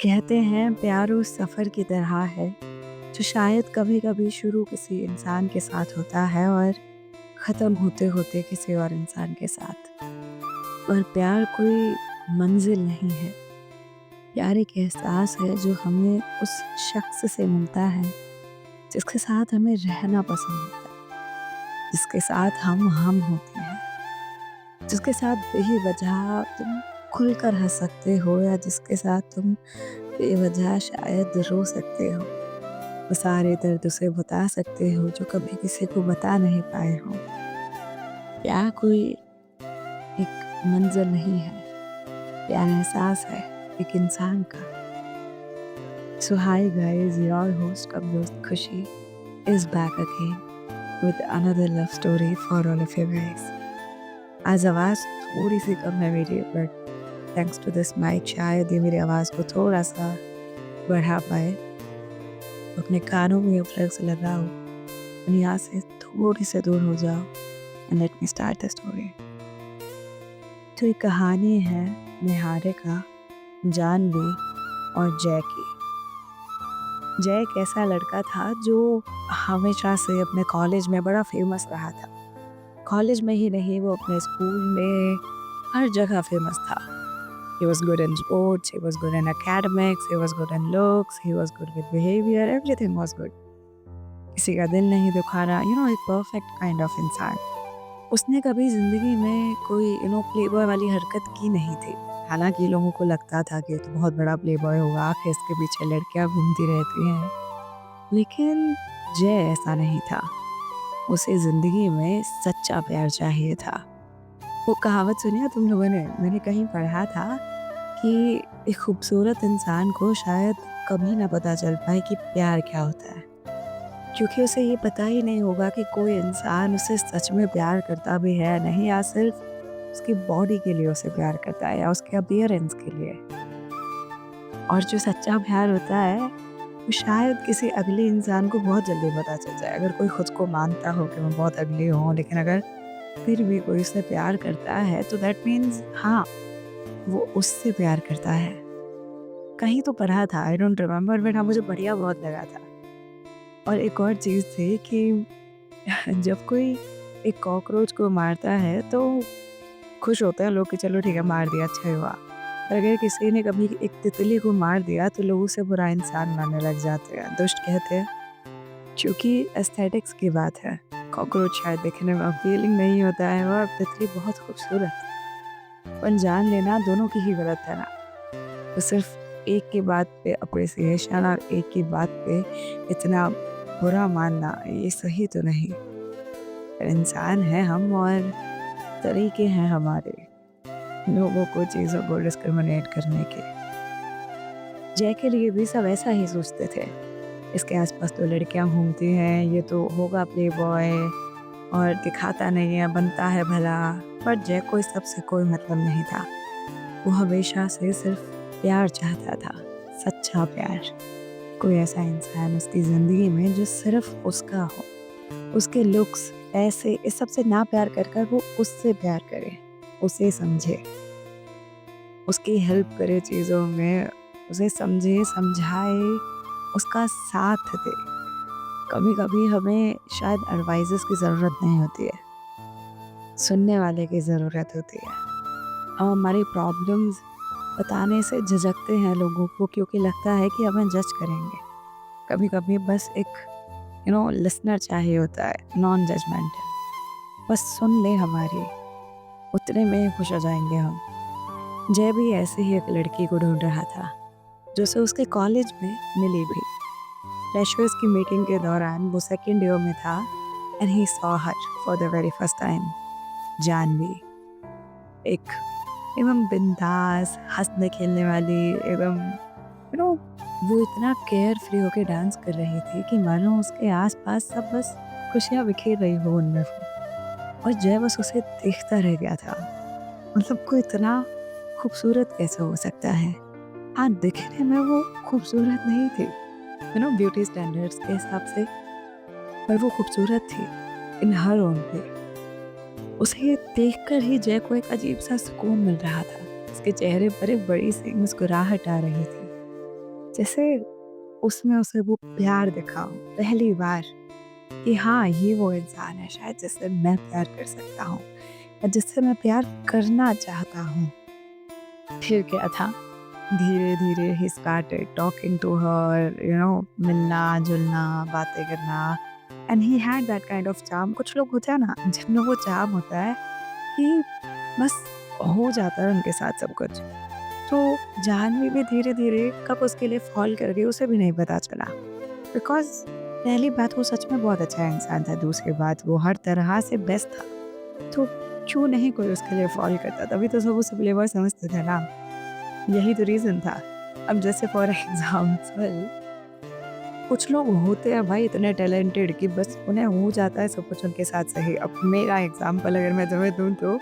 कहते हैं प्यार उस सफ़र की तरह है जो शायद कभी कभी शुरू किसी इंसान के साथ होता है और ख़त्म होते होते किसी और इंसान के साथ। और प्यार कोई मंजिल नहीं है। प्यार एक एहसास है जो हमें उस शख्स से मिलता है जिसके साथ हमें रहना पसंद होता है, जिसके साथ हम होते हैं, जिसके साथ बेवजह तुम खुलकर हंस सकते हो या जिसके साथ तुम बेवजह शायद रो सकते हो। वो सारे दर्द उसे बता सकते हो जो कभी किसी को बता नहीं पाए हो। प्यार कोई एक मंज़िल नहीं है, प्यार एहसास है एक इंसान का। सो हाय गाइस, योर होस्ट कम दोस्त खुशी is back again with another love story for all of you guys. आज आवाज़ थोड़ी सी कम है मेरी, but thanks to this mic शायद ये मेरी आवाज़ को थोड़ा सा बढ़ा पाए। अपने कानों में ईयरप्लग्स लगाओ, दुनिया से थोड़ी से दूर हो जाओ and let me start the story. तो ये कहानी है निहारिका, जानवी और जय की। जय एक ऐसा लड़का था जो हमेशा से अपने कॉलेज में बड़ा फेमस रहा था। कॉलेज में ही नहीं, वो अपने स्कूल में हर जगह फेमस था। He was good in sports, he was good in academics, he was good in looks, he was good with behavior, everything was good. किसी का दिल नहीं दुखाना, एक परफेक्ट काइंड ऑफ इंसान। उसने कभी ज़िंदगी में कोई प्लेबॉय वाली हरकत की नहीं थी। हालांकि लोगों को लगता था कि तो बहुत बड़ा प्लेबॉय होगा, आखिर इसके पीछे लड़कियां घूमती रहती हैं। लेकिन जय ऐसा नहीं था। उसे ज़िंदगी में सच्चा प्यार चाहिए था। वो कहावत सुनी है तुम लोगों ने? मैंने कहीं पढ़ा था कि एक खूबसूरत इंसान को शायद कभी ना पता चल पाए कि प्यार क्या होता है, क्योंकि उसे ये पता ही नहीं होगा कि कोई इंसान उसे सच में प्यार करता भी है नहीं, या सिर्फ उसकी बॉडी के लिए उसे प्यार करता है या उसके अपीयरेंस के लिए। और जो सच्चा प्यार होता है वो शायद किसी अगले इंसान को बहुत जल्दी पता चल जाए। अगर कोई खुद को मानता हो कि मैं बहुत अगली हूँ, लेकिन अगर फिर भी कोई उससे प्यार करता है तो दैट मीन्स हाँ, वो उससे प्यार करता है। कहीं तो पढ़ा था, आई डोंट रिमेम्बर, बट हाँ मुझे बढ़िया बहुत लगा था। और एक और चीज़ थी कि जब कोई एक कॉकरोच को मारता है तो खुश होते हैं लोग कि चलो ठीक है, मार दिया, अच्छा ही हुआ। पर अगर किसी ने कभी एक तितली को मार दिया तो लोग उसे बुरा इंसान मानने लग जाते हैं, दुष्ट कहते हैं, क्योंकि एस्थेटिक्स की बात है। कॉकरोच शायद देखने में अपीलिंग नहीं होता है और तितली बहुत खूबसूरत। पर जान लेना दोनों की ही गलत है ना। तो सिर्फ एक की बात पे अप्रिसिएशन और एक की बात पे इतना बुरा मानना, ये सही तो नहीं। पर इंसान है हम और तरीके हैं हमारे लोगों को चीज़ों को डिस्क्रिमिनेट करने के। जय के लिए भी सब ऐसा ही सोचते थे। इसके आसपास तो लड़कियां घूमती हैं, ये तो होगा प्ले बॉय और दिखाता नहीं है, बनता है भला। पर जय को इस सबसे कोई मतलब नहीं था। वो हमेशा से सिर्फ प्यार चाहता था, सच्चा प्यार। कोई ऐसा इंसान उसकी ज़िंदगी में जो सिर्फ उसका हो, उसके लुक्स, पैसे, इस सब से ना प्यार कर कर वो उससे प्यार करे, उसे समझे, उसकी हेल्प करे चीज़ों में, उसे समझे, समझाए, उसका साथ दे। कभी कभी हमें शायद एडवाइजेस की ज़रूरत नहीं होती है, सुनने वाले की ज़रूरत होती है। हम हमारी प्रॉब्लम्स बताने से झिझकते हैं लोगों को, क्योंकि लगता है कि हमें जज करेंगे। कभी कभी बस एक लिसनर चाहिए होता है, नॉन जजमेंटल। बस सुन ले हमारी, उतने में ही खुश हो जाएंगे हम। जय भी ऐसे ही एक लड़की को ढूंढ रहा था जो उसे उसके कॉलेज में मिली भी। फ्रेशर्स की मीटिंग के दौरान वो सेकेंड ईयर में था and he saw her for the very first time. Janhvi एक एवं बिंदास, हंसने खेलने वाली एवं वो इतना केयर फ्री होके डांस कर रही थी कि मानो उसके आसपास सब बस खुशियाँ बिखेर रही हो उनमें वो। और जय बस उसे देखता रह गया था। मतलब कोई इतना खूबसूरत कैसे हो सकता है? हाँ, दिखने में वो खूबसूरत नहीं थी ब्यूटी स्टैंडर्ड्स के हिसाब से, पर वो खूबसूरत थी इन हर ओन पे। उसे ये देखकर ही जय को एक अजीब सा सुकून मिल रहा था। उसके चेहरे पर एक बड़ी सी मुस्कुराहट आ रही थी। जैसे उसमें उसे वो प्यार दिखा हो पहली बार कि हाँ, ये वो इंसान है शायद जिससे मैं प्यार कर सकता हूँ या जिससे मैं प्यार करना चाहता हूँ। फिर क्या था, धीरे-धीरे ही स्टार्टेड टॉकिंग टू हर, मिलना-जुलना, बातें करना and he had that kind of charm. कुछ लोग होते हैं ना, जिनमें वो चार्म होता है कि बस हो जाता है उनके साथ सब कुछ। तो जाह्नवी भी धीरे-धीरे कब उसके लिए फ़ॉल कर गई उसे भी नहीं पता चला। बिकॉज़ पहली बात वो सच में बहुत अच्छा इंसान था, दूसरी बात वो हर तरह से बेस्ट था। तो क्यों नहीं कोई उसके लिए फ़ॉल करता? तभी तो सब उसे प्लेबॉय समझते थे ना। यही तो रीज़न था। अब जैसे फॉर एग्ज़ाम्पल कुछ लोग होते हैं भाई इतने टैलेंटेड कि बस उन्हें हो जाता है सब कुछ उनके साथ सही। अब मेरा एग्ज़ाम्पल अगर मैं तुम्हें दूँ तो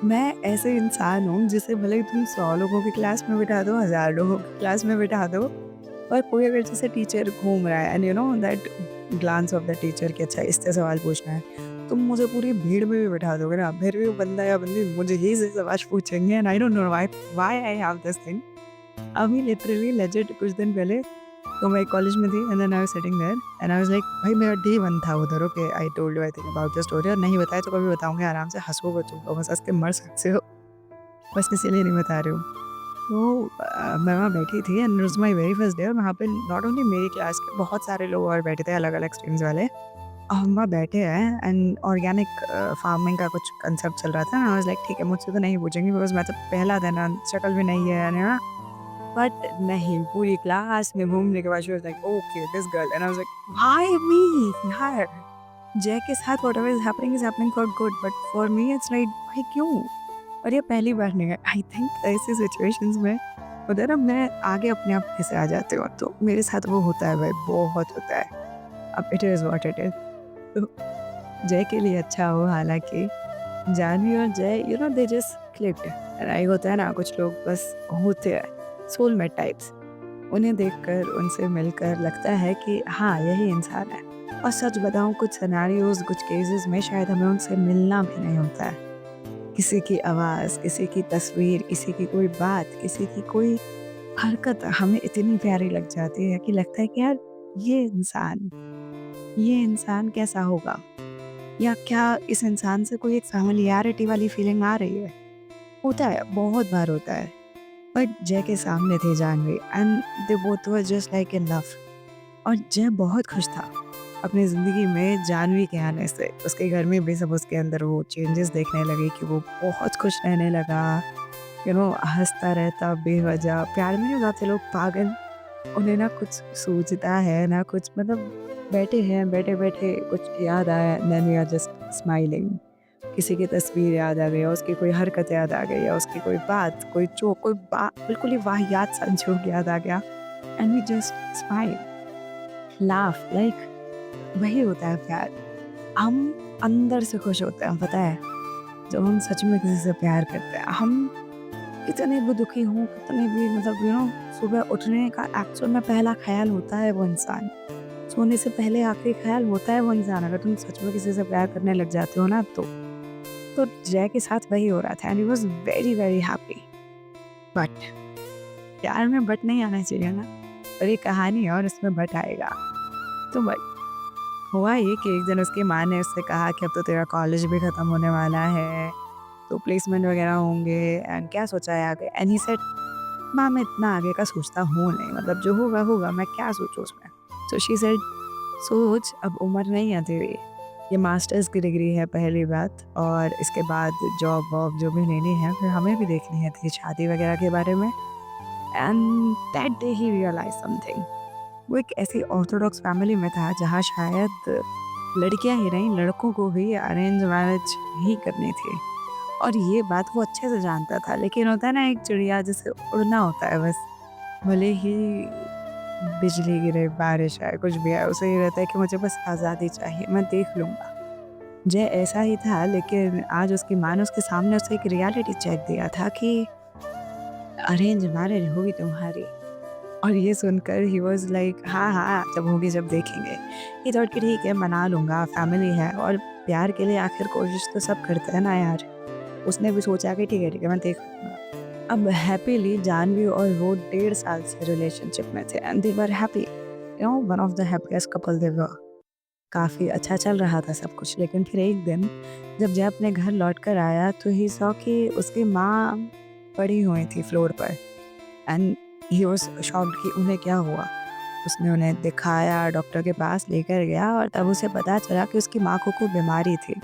मैं ऐसे इंसान हूँ जिसे भले ही तुम 100 लोगों की क्लास में बिठा दो, 1000 लोगों की क्लास में बिठा दो, और कोई अगर जैसे टीचर घूम रहा है and that glance of the teacher कि अच्छा इससे सवाल पूछना है, तुम मुझे पूरी भीड़ में भी बिठा दोगे ना, फिर भी वो बंदा या बंदी मुझे ही से सवाल पूछेंगे and I don't know why I have this thing. अभी लिटरली लेजिट कुछ दिन पहले तो मैं कॉलेज में थी and then I was sitting there and I was like भाई मेरा डे 1 था उधर। Okay, I told you I think about the story, और नहीं बताया तो कभी बताऊंगी, आराम से हंसोगे तुम लोग, हंस के मर सकते हो, बस इसीलिए नहीं बता रही हूँ। तो मैं वहाँ बैठी थी and it was my very first day, और वहाँ पे नॉट ओनली मेरी क्लास के बहुत सारे लोग और बैठे थे अलग अलग स्ट्रीम्स वाले। हम वहाँ बैठे हैं एंड ऑर्गेनिक फार्मिंग का कुछ कंसेप्ट चल रहा था। आई वाज लाइक ठीक है, मुझसे तो नहीं पूछेंगे बिकॉज मैं तो पहला दिन शक्ल भी नहीं है ना। बट नहीं, पूरी क्लास में घूमने के बाद she was like okay this girl and I was like why मी यार, जय के साथ whatever is happening for good, but for me it's like भाई क्यों? और ये पहली बार नहीं है। आई थिंक ऐसी सिचुएशंस में उधर अब मैं आगे अपने आप से आ जाती हूँ, तो मेरे साथ वो होता है भाई, बहुत होता है। अब it is what it is. तो जय के लिए अच्छा हो, हालाँकि जाह्नवी और जय दे जस्ट क्लिक्ड। राइट, होता है ना कुछ लोग बस होते हैं सोलमेट टाइप्स। उन्हें देखकर, उनसे मिलकर लगता है कि हाँ, यही इंसान है। और सच बताऊँ कुछ सिनेरियोज़, कुछ केसेज़ में शायद हमें उनसे मिलना भी नहीं होता है। किसी की आवाज़, किसी की तस्वीर, किसी की कोई बात, किसी की कोई हरकत हमें इतनी प्यारी लग जाती है कि लगता है कि यार ये इंसान कैसा होगा? या क्या इस इंसान से कोई एक फ़ैमिलियरिटी वाली फीलिंग आ रही है? होता है, बहुत बार होता है। बट जय के सामने थे Janhvi and they both were just like in love. और जय बहुत खुश था अपनी ज़िंदगी में जाह्नवी के आने से। उसके घर में भी सब उसके अंदर वो चेंजेस देखने लगे कि वो बहुत खुश रहने लगा, हँसता रहता बेवजह। प्यार में नहीं हो जाते लोग पागल, उन्हें ना कुछ सूझता है ना कुछ, मतलब बैठे हैं, बैठे-बैठे कुछ याद आया, then we are just smiling. किसी की तस्वीर याद आ गई या उसकी कोई हरकत याद आ गई या उसकी कोई बात, कोई जोक, कोई बिल्कुल ही वाहियात सा जोक याद आ गया and we just smile, laugh, like वही होता है प्यार। हम अंदर से खुश होते हैं, पता है? जब हम सच में किसी से प्यार करते हैं, हम कितने भी दुखी हों, कितने भी मतलब सुबह उठने का एक्चुअल में पहला ख़्याल होता है वो इंसान। सोने से पहले आखिरी ख़्याल होता है वो इंसान। अगर तुम सच में किसी से प्यार करने लग जाते हो ना तो जय के साथ वही हो रहा था and he was very, very happy. But प्यार में बट नहीं आना चाहिए ना, और ये कहानी है और इसमें बट आएगा। तो बट हुआ ये कि एक दिन उसकी माँ ने उससे कहा कि अब तो तेरा कॉलेज भी ख़त्म होने वाला है, तो प्लेसमेंट वगैरह होंगे एंड क्या सोचा है आगे? एंड ही सेड माँ मैं इतना आगे का सोचता हूँ नहीं, मतलब जो होगा होगा, मैं क्या सोचूँ उसमें? सो शी सेड सोच, अब उम्र नहीं है तेरी, ये मास्टर्स की डिग्री है पहली बात, और इसके बाद जॉब वॉब जो भी लेनी है, फिर हमें भी देखनी है तेरी शादी वगैरह के बारे में। And that day he realise something. वो एक ऐसी ऑर्थोडॉक्स फैमिली में था जहाँ शायद लड़कियां ही नहीं, लड़कों को भी अरेंज मैरिज ही करनी थी, और ये बात वो अच्छे से जानता था। लेकिन होता है ना एक चिड़िया जिसे उड़ना होता है बस, भले ही बिजली गिरे, बारिश आए, कुछ भी आए, उसे ये रहता है कि मुझे बस आज़ादी चाहिए, मैं देख लूँगा। जय ऐसा ही था, लेकिन आज उसकी माँ ने उसके सामने उसे एक रियलिटी चेक दिया था कि अरेंज मैरिज होगी तुम्हारी। और ये सुनकर ही वाज़ लाइक हाँ, हाँ, जब होगी जब देखेंगे। ही थॉट कि ठीक है मना लूँगा, फैमिली है, और प्यार के लिए आखिर कोशिश तो सब करते हैं ना यार। उसने भी सोचा कि ठीक है मैं देख लूँगा। अब हैप्पीली जानवी और वो 1.5 साल से रिलेशनशिप में थे and they were happy, one of the happiest couple they were. काफ़ी अच्छा चल रहा था सब कुछ, लेकिन फिर एक दिन जब जय अपने घर लौट कर आया तो ही सॉ कि उसकी माँ पड़ी हुई थी फ्लोर पर एंड ही वाज शॉक्ड कि उन्हें क्या हुआ। उसने उन्हें दिखाया, डॉक्टर के पास लेकर गया और तब उसे पता चला कि उसकी माँ को कोई बीमारी थी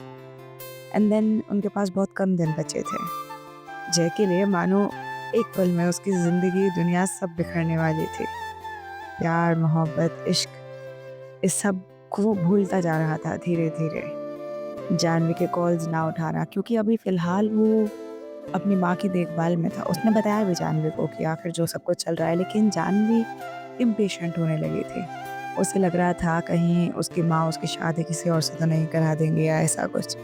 एंड देन उनके पास बहुत कम दिन बचे थे। जय के लिए मानो एक पल में उसकी ज़िंदगी दुनिया सब बिखरने वाली थी। प्यार, मोहब्बत, इश्क, इस सब को वो भूलता जा रहा था धीरे-धीरे। जानवी के कॉल्स ना उठाना क्योंकि अभी फ़िलहाल वो अपनी माँ की देखभाल में था। उसने बताया भी जानवी को कि आखिर जो सब कुछ चल रहा है, लेकिन जानवी इम्पेशेंट होने लगी थी। उसे लग रहा था कहीं उसकी माँ उसकी शादी किसी और से तो नहीं करा देंगे या ऐसा कुछ।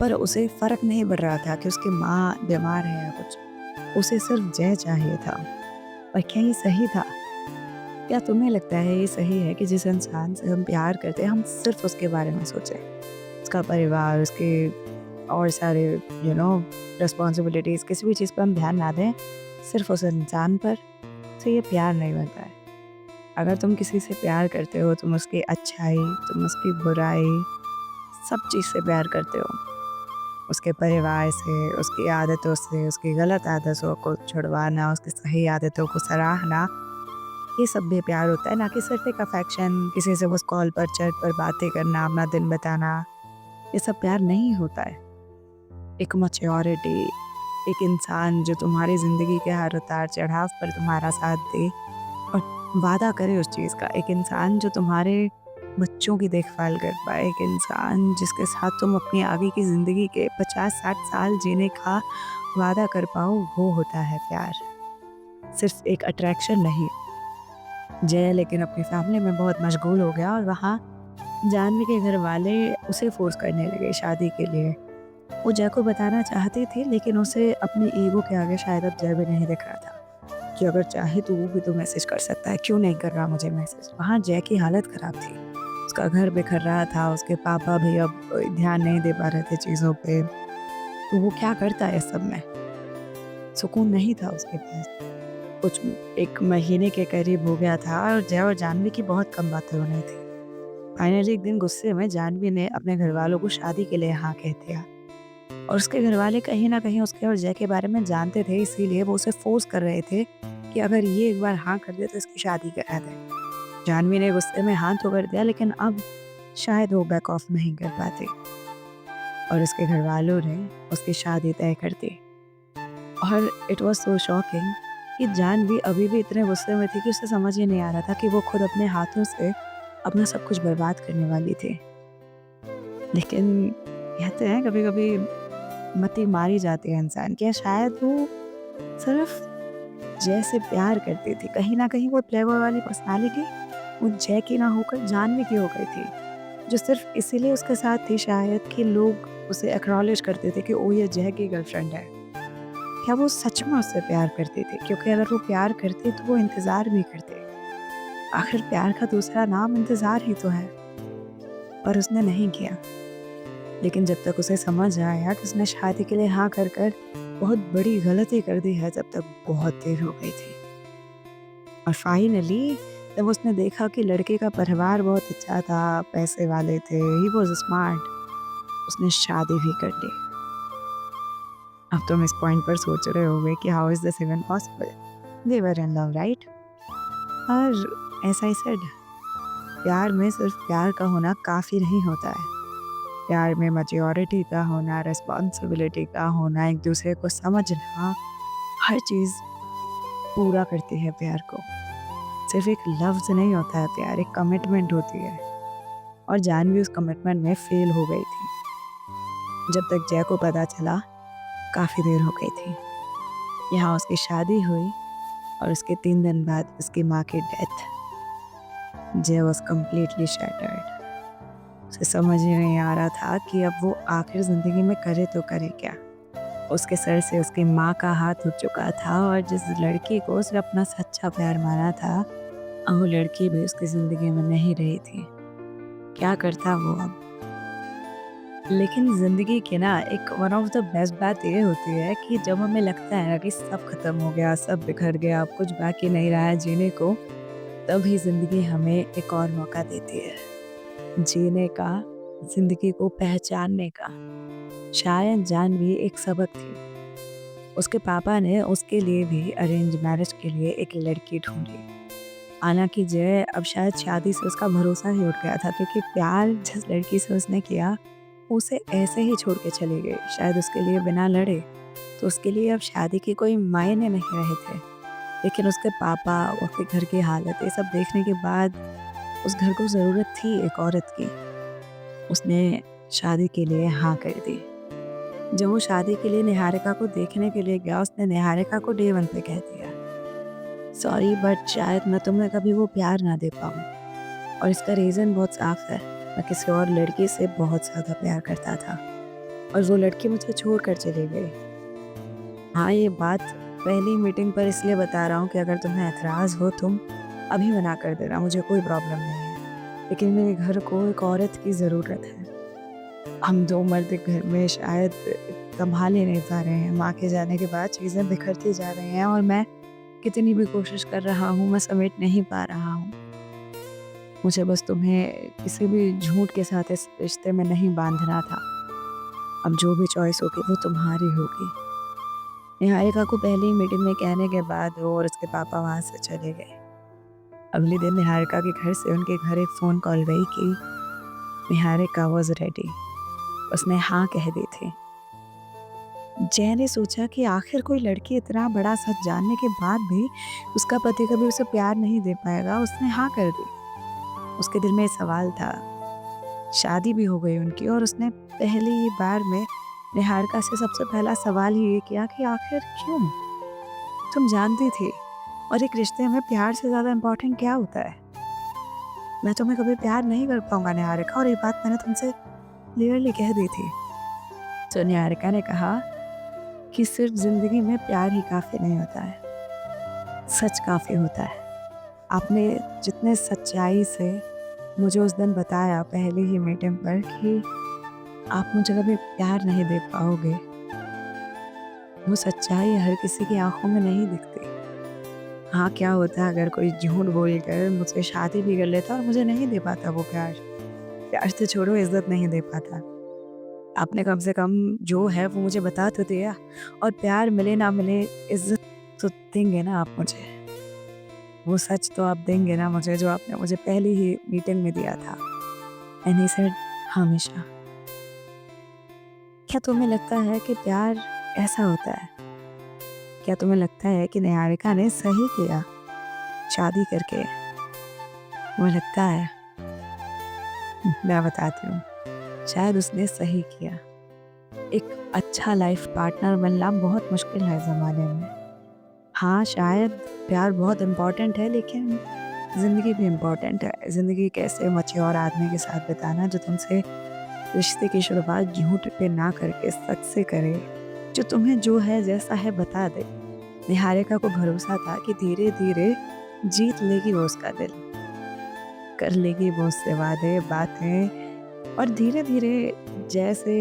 पर उसे फ़र्क नहीं पड़ रहा था कि उसकी माँ बीमार है या कुछ। उसे सिर्फ़ जय चाहिए था। और क्या ये सही था? क्या तुम्हें लगता है ये सही है कि जिस इंसान से हम प्यार करते हैं, हम सिर्फ़ उसके बारे में सोचें? उसका परिवार, उसके और सारे रिस्पॉन्सिबिलिटीज़, किसी भी चीज़ पे हम ध्यान ना दें, सिर्फ़ उस इंसान पर, तो ये प्यार नहीं बनता है। अगर तुम किसी से प्यार करते हो, तुम उसकी अच्छाई, तुम उसकी बुराई, सब चीज़ से प्यार करते हो। उसके परिवार से, उसकी आदतों से, उसकी गलत आदतों को छुड़वाना, उसकी सही आदतों को सराहना, ये सब भी प्यार होता है, ना कि सिर्फ़ एक अफ़ेक्शन, किसी से बस कॉल पर, चैट पर बातें करना, अपना दिन बिताना। ये सब प्यार नहीं होता है। एक मैच्योरिटी, एक इंसान जो तुम्हारी ज़िंदगी के हर उतार-चढ़ाव पर तुम्हारा साथ दे और वादा करे उस चीज़ का। एक इंसान जो तुम्हारे बच्चों की देखभाल कर पाए, एक इंसान जिसके साथ तुम अपनी आगे की ज़िंदगी के 50-60 साल जीने का वादा कर पाओ, वो होता है प्यार। सिर्फ़ एक अट्रैक्शन नहीं। जय लेकिन अपनी फैमिली में बहुत मशगूल हो गया और वहाँ जानवी के घर वाले उसे फ़ोर्स करने लगे शादी के लिए। वो जय को बताना चाहती थी, लेकिन उसे अपने ईगो के आगे शायद अब जय भी नहीं दिख रहा था कि अगर चाहे तो वो भी तो मैसेज कर सकता है, क्यों नहीं कर रहा मुझे मैसेज। वहाँ जय की हालत ख़राब थी, उसका घर बिखर रहा था, उसके पापा भी अब ध्यान नहीं दे पा रहे थे चीज़ों पे, तो वो क्या करता है इस सब में? सुकून नहीं था उसके पास। कुछ 1 महीने के करीब हो गया था और जय और जानवी की बहुत कम बातें हो रही थी। फाइनली एक दिन गुस्से में जानवी ने अपने घरवालों को शादी के लिए हाँ कह दिया और उसके घरवाले कहीं न कहीं उसके और जय के बारे में जानते थे, इसीलिए वो उसे फ़ोर्स कर रहे थे कि अगर ये एक बार हाँ कर दे तो इसकी शादी करा दें। जानवी ने गुस्से में हाँ तो कर दिया, लेकिन अब शायद वो बैक ऑफ नहीं कर पाते और उसके घरवालों ने उसकी शादी तय कर दी। और इट वाज़ सो शॉकिंग कि जानवी अभी भी इतने गुस्से में थी कि उसे समझ ही नहीं आ रहा था कि वो खुद अपने हाथों से अपना सब कुछ बर्बाद करने वाली थी। लेकिन कहते हैं कभी-कभी मति मारी जाती है इंसान की, या शायद वो सिर्फ़ जय से प्यार करती थी। कहीं न कहीं वो प्लेबॉय वाली पर्सनैलिटी वो जय की ना होकर जानवी की हो गई थी, जो सिर्फ़ इसीलिए उसके साथ थी शायद कि लोग उसे एक्नॉलेज करते थे कि ओह! ये जय की गर्लफ्रेंड है। क्या वो सच में उससे प्यार करती थी? क्योंकि अगर वो प्यार करती तो वो इंतज़ार भी करते। आखिर प्यार का दूसरा नाम इंतज़ार ही तो है। पर उसने नहीं किया। लेकिन जब तक उसे समझ आया कि उसने शादी के लिए हाँ कर बहुत बड़ी गलती कर दी है, तब तक बहुत देर हो गई थी। और फाइनली जब उसने देखा कि लड़के का परिवार बहुत अच्छा था, पैसे वाले थे, ही वाज़ स्मार्ट, उसने शादी भी कर ली। अब तुम इस पॉइंट पर सोच रहे होगे कि how is this even possible? They were in love, right? और एज़ आई सेड, प्यार में सिर्फ प्यार का होना काफ़ी नहीं होता है। प्यार में मैच्योरिटी का होना, रिस्पॉन्सिबिलिटी का होना, एक दूसरे को समझना, हर चीज़ पूरा करती है प्यार को। सिर्फ एक लफ्ज़ नहीं होता है प्यार, एक कमिटमेंट होती है। और जानवी उस कमिटमेंट में फेल हो गई थी। जब तक जय को पता चला, काफ़ी देर हो गई थी। यहाँ उसकी शादी हुई और उसके 3 दिन बाद उसकी माँ की डेथ। जय वॉज़ कम्प्लीटली शैटर्ड। उसे समझ ही नहीं आ रहा था कि अब वो आखिर ज़िंदगी में करे तो करे क्या? उसके सर से उसकी माँ का हाथ उठ चुका था और जिस लड़की को उसने अपना सच्चा प्यार माना था, अब वो लड़की भी उसकी ज़िंदगी में नहीं रही थी। क्या करता वो अब? लेकिन ज़िंदगी की ना एक वन ऑफ द बेस्ट बात ये होती है कि जब हमें लगता है ना कि सब खत्म हो गया, सब बिखर गया, अब कुछ बाकी नहीं रहा है जीने को, तभी ज़िंदगी हमें एक और मौका देती है, जीने का, ज़िंदगी को पहचानने का। शायद जानवी एक सबक थी। उसके पापा ने उसके लिए भी अरेंज मैरिज के लिए एक लड़की ढूँढी। हालाँकि जय अब शायद शादी से उसका भरोसा ही उठ गया था, क्योंकि प्यार जिस लड़की से उसने किया, वो उसे ऐसे ही छोड़ के चली गई। शायद उसके लिए बिना लड़े, तो उसके लिए अब शादी के कोई मायने नहीं रहे थे। लेकिन उसके पापा, उसके घर की हालत, ये सब देखने के बाद उस घर को ज़रूरत थी एक औरत की। उसने शादी के लिए हाँ कर दी। जब वो शादी के लिए निहारिका को देखने के लिए गया, उसने निहारिका को डे 1 पे कह दिया, सॉरी बट शायद मैं तुम्हें कभी वो प्यार ना दे पाऊँ। और इसका रीज़न बहुत साफ है, मैं किसी और लड़की से बहुत ज़्यादा प्यार करता था और वो लड़की मुझे छोड़ कर चली गई। हाँ, ये बात पहली मीटिंग पर इसलिए बता रहा हूँ कि अगर तुम्हें एतराज़ हो, तुम अभी मना कर देना, मुझे कोई प्रॉब्लम नहीं है। लेकिन मेरे घर को एक औरत की ज़रूरत है। हम 2 मर्द एक घर में शायद सँभाल ही नहीं पा रहे हैं। माँ के जाने के बाद चीज़ें बिखरती जा रही हैं और मैं कितनी भी कोशिश कर रहा हूँ, मैं समेट नहीं पा रहा हूँ। मुझे बस तुम्हें किसी भी झूठ के साथ इस रिश्ते में नहीं बांधना था। अब जो भी चॉइस होगी वो तुम्हारी होगी। निहारिका को पहली मीटिंग में कहने के बाद वो और उसके पापा वहाँ से चले गए। अगले दिन निहारिका के घर से उनके घर एक फ़ोन कॉल गई कि निहारिका वॉज़ रेडी। उसने हाँ कह दी थी। जय ने सोचा कि आखिर कोई लड़की इतना बड़ा सच जानने के बाद भी उसका पति कभी उसे प्यार नहीं दे पाएगा। उसने हाँ कर दी। उसके दिल में एक सवाल था। शादी भी हो गई उनकी और उसने पहली ही बार में निहारिका से सबसे पहला सवाल ही ये किया कि आखिर क्यों? तुम जानती थी और एक रिश्ते में प्यार से ज़्यादा इम्पोर्टेंट क्या होता है? मैं तुम्हें कभी प्यार नहीं कर पाऊंगा निहारिका, और ये बात मैंने तुमसे क्लियरली कह दी थी। तो निहारिका ने कहा कि सिर्फ ज़िंदगी में प्यार ही काफ़ी नहीं होता है, सच काफ़ी होता है। आपने जितने सच्चाई से मुझे उस दिन बताया पहली ही मीटिंग पर कि आप मुझे कभी प्यार नहीं दे पाओगे, वो सच्चाई हर किसी की आंखों में नहीं दिखती। हाँ, क्या होता है अगर कोई झूठ बोलकर मुझसे शादी भी कर लेता और मुझे नहीं दे पाता वो प्यार। प्यार तो छोड़ो, इज़्ज़त नहीं दे पाता। आपने कम से कम जो है वो मुझे बता तो दिया, और प्यार मिले ना मिले इज़्ज़त तो देंगे ना आप मुझे। वो सच तो आप देंगे ना मुझे जो आपने मुझे पहली ही मीटिंग में दिया था। एंड ही सेड हमेशा। क्या तुम्हें लगता है कि प्यार ऐसा होता है? क्या तुम्हें लगता है कि निहारिका ने सही किया शादी करके? मुझे लगता है, मैं बताती हूँ, शायद उसने सही किया। एक अच्छा लाइफ पार्टनर मिलना बहुत मुश्किल है ज़माने में। हाँ, शायद प्यार बहुत इम्पोर्टेंट है, लेकिन ज़िंदगी भी इम्पोर्टेंट है। ज़िंदगी कैसे मैच्योर आदमी के साथ बिताना जो तुमसे रिश्ते की शुरुआत झूठ पे ना करके सच से करे, जो तुम्हें जो है जैसा है बता दे। निहारिका को भरोसा था कि धीरे-धीरे जीत लेगी वो उसका दिल, कर लेगी वो उससे वादे, बातें, और धीरे-धीरे जैसे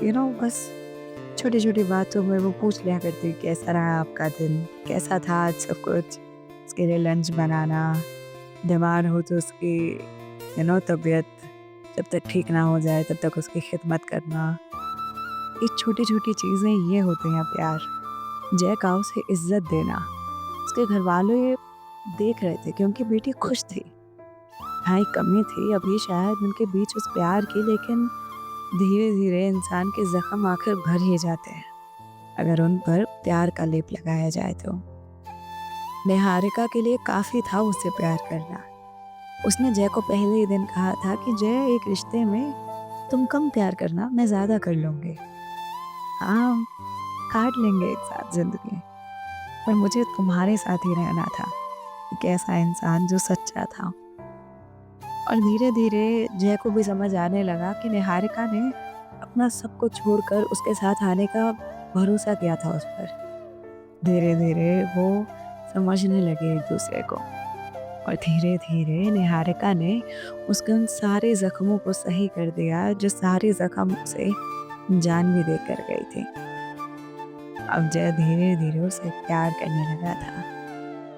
बस छोटी-छोटी बातों में वो पूछ लिया करती, कैसा रहा आपका दिन? कैसा था आज सब कुछ? उसके लिए लंच बनाना, बीमार हो तो उसकी तबीयत जब तक ठीक ना हो जाए तब तक उसकी खिदमत करना। ये छोटी-छोटी चीज़ें ये होती हैं प्यार। जय का उसे इज़्ज़त देना। उसके घरवाले ये देख रहे थे कि उनकी बेटी खुश थी। हाँ, एक कमी थी अभी शायद उनके बीच उस प्यार की, लेकिन धीरे-धीरे इंसान के ज़ख्म आखिर भर ही जाते हैं, अगर उन पर प्यार का लेप लगाया जाए तो। निहारिका के लिए काफ़ी था उससे प्यार करना। उसने जय को पहले ही दिन कहा था कि जय, एक रिश्ते में तुम कम प्यार करना, मैं ज़्यादा कर लूँगी। हाँ, काट लेंगे एक साथ ज़िंदगी, पर मुझे तुम्हारे साथ ही रहना था, एक ऐसा इंसान जो सच्चा था। और धीरे-धीरे जय को भी समझ आने लगा कि निहारिका ने अपना सब कुछ छोड़कर उसके साथ आने का भरोसा किया था उस पर। धीरे-धीरे वो समझने लगे एक-दूसरे को। और धीरे-धीरे निहारिका ने उसके उन सारे ज़ख्मों को सही कर दिया, जो सारे ज़ख्म उसे जान भी देकर गई थी। अब जय धीरे-धीरे उसे प्यार करने लगा था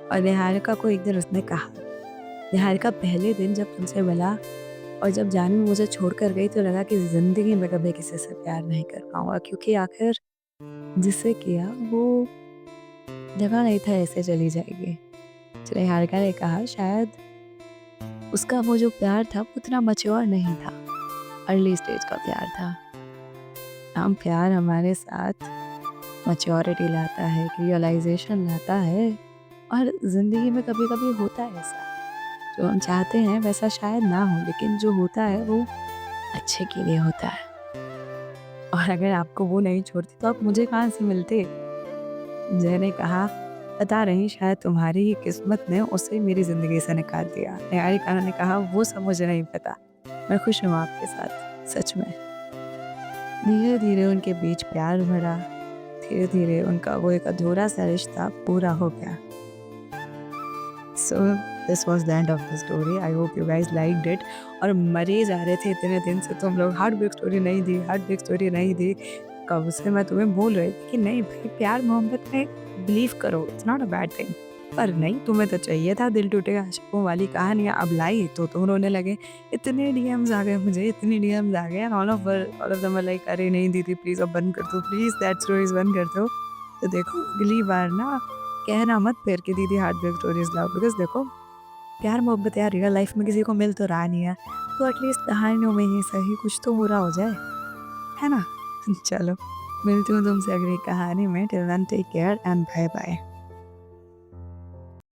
और निहारिका को एक दिन उसने कहा, निहारिका पहले दिन जब तुमसे मिला और जब जानवी मुझे छोड़कर गई तो लगा कि ज़िंदगी में कभी किसी से प्यार नहीं कर पाऊँगा, क्योंकि आखिर जिसे किया वो लगा नहीं था ऐसे चली जाएगी। तो निहारिका ने कहा शायद उसका वो जो प्यार था वो उतना मैच्योर नहीं था, अर्ली स्टेज का प्यार था। हम प्यार हमारे साथ मैच्योरिटी लाता है, रियलाइज़ेशन लाता है और ज़िंदगी में कभी-कभी होता है ऐसा। जो हम चाहते हैं वैसा शायद ना हो, लेकिन जो होता है वो अच्छे के लिए होता है। और अगर आपको वो नहीं छोड़ती तो आप मुझे कहाँ से मिलते? जय ने कहा, पता नहीं शायद तुम्हारी ही किस्मत ने उसे मेरी ज़िंदगी से निकाल दिया। निहारिका ने कहा, वो सब मुझे नहीं पता। मैं खुश हूँ आपके साथ, सच में। धीरे-धीरे उनके बीच प्यार बढ़ा। धीरे-धीरे उनका वो एक अधूरा सा रिश्ता पूरा हो गया। So this was the end of the story. I hope you guys liked it. और मरे जा रहे थे इतने दिन से तुम लोग हार्ट ब्रेक स्टोरी नहीं दी, हार्ट ब्रेक स्टोरी नहीं दी। कब से मैं तुम्हें बोल रही थी कि नहीं भाई प्यार मोहब्बत में बिलीव करो, it's not a bad thing. पर नहीं, तुम्हें तो चाहिए था दिल टूटे आशिकों वाली कहानियाँ, अब लाई तो रोने लगे। इतने डीएम्स आ गए मुझे, इतने डीएम्स आ गए, all of them are like अरे नहीं दीदी प्लीज अब बंद कर दो, प्लीज दैट स्टोरीज बंद कर दो। तो देखो अगली बार ना कहना मत फिर कि दीदी हार्ट ब्रेक स्टोरीज लाओ, बिकॉज देखो प्यार मोहब्बत यार रियल लाइफ में किसी को मिल तो रहा नहीं है, तो एटलीस्ट कहानियों में ही सही कुछ तो बुरा हो जाए, है ना? चलो मिलती हूँ तुमसे अगली कहानी में। Till then take care and bye bye.